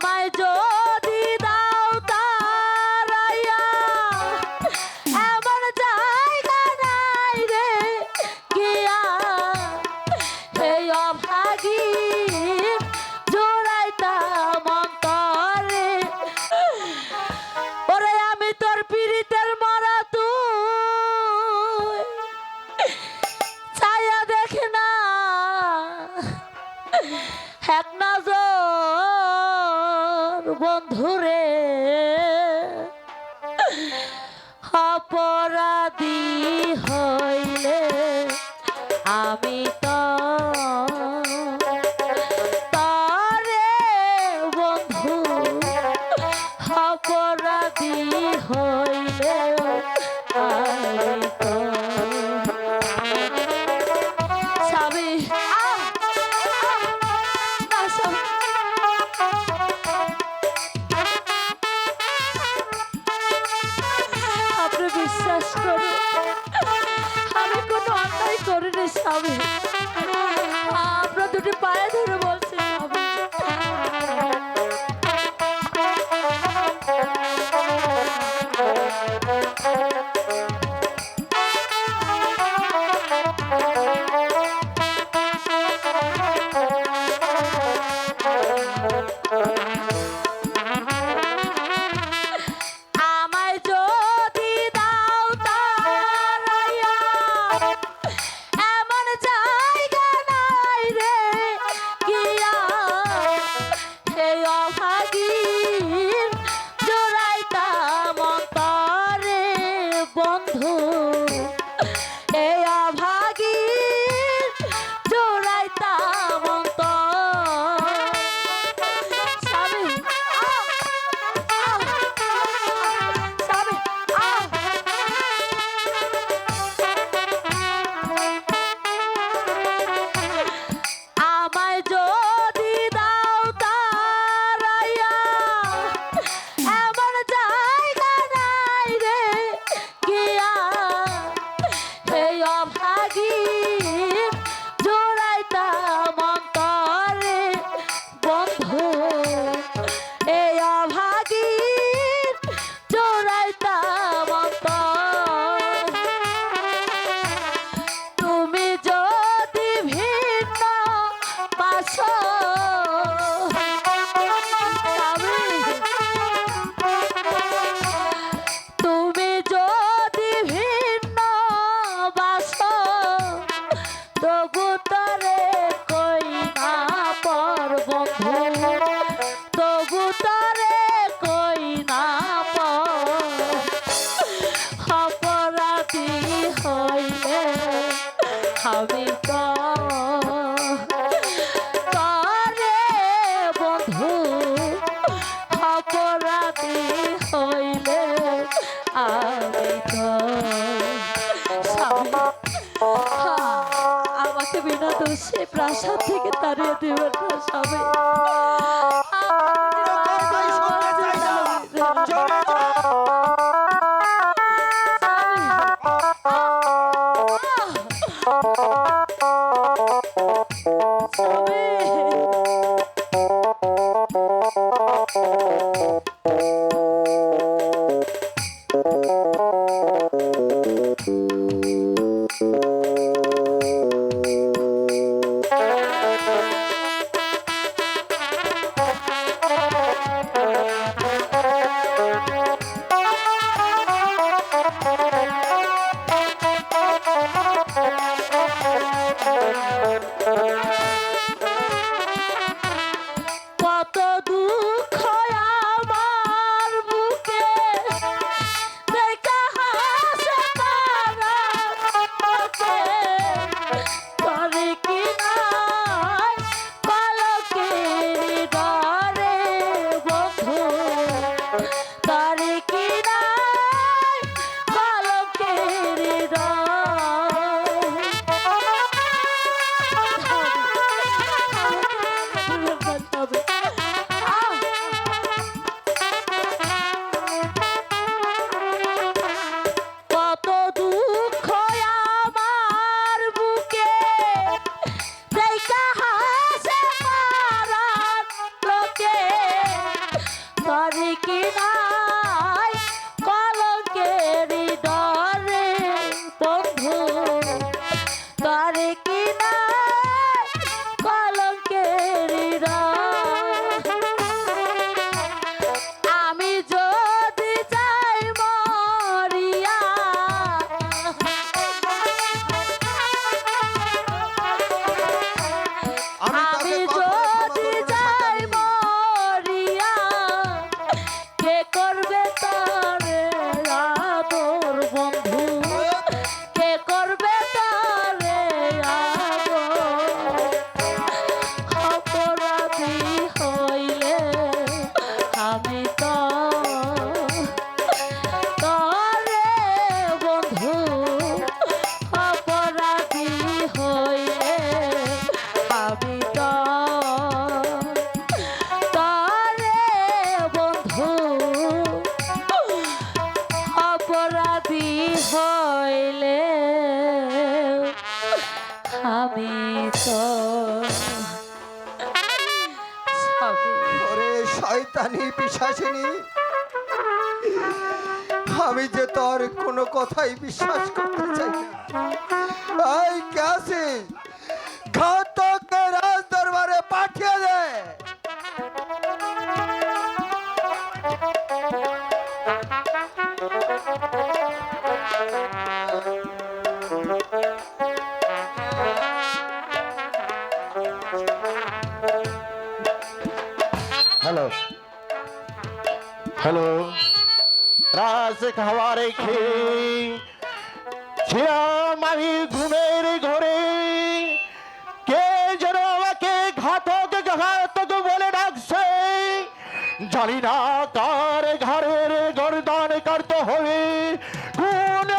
আমায় যদি দাও তারাইয়া এমন জায়গা নাই রে গিয়া এই অভাগী জোড়াইতাম অন্তরে ওরে আমি তোর পীড়িতের মরা তুই ছায়া দেখে না এক নজর বন্ধুরে অপরাধী হইলে আমি তো তারে বন্ধু অপরাধী হইলে আমি তো স্বামী আপনি বিশ্বাস করুন আমি কোনো অন্যায় করিনি স্বামী আপনার দুটি পায়ে ধরে বলছি স্বামী আমায় যদি দাও তারাইয়া এমন জায়গা নাই রে গিয়া এই অভাগীর জোড়াইতাম অন্তরে বন্ধু এই অভাগীর জোড়াইতাম অন্তর স্বামী স্বামী আমায় যদি দাও তারাইয়া এমন জায়গা নাই রে গিয়া এই অভাগীর জোড়াইতাম অন্তরে বন্ধু এই অভাগীর জোড়াইতাম অন্তর তুমি যদি ভিন্ন বাসো তুমি যদি ভিন্ন বাসো তবু তরে কই না পর বন্ধু তবু তরে কই না পর অপরাধী হইলে আমি তো তরে বন্ধু অপরাধী হইলে আমি তো স্বামী আমাকে বিনা দোষে প্রাসাদ থেকে তাড়িয়ে দেবেন না স্বামী কত দুঃখ শয়তানি পিশাচিনী, আমি যে তোর কোনো কথাই বিশ্বাস করতে চাই না। এই কে আছিস? ঘাতককে রাজ দরবারে পাঠিয়ে দে। হ্যালো হ্যালো, রাজ খাওয়া রেখে ছিলাম আমি ঘুমের ঘরে, কে যেন আমাকে ঘাতক ঘাতক বলে ডাকছে, জানি না কার ঘরের গর্দান কাটতে হবে, কোন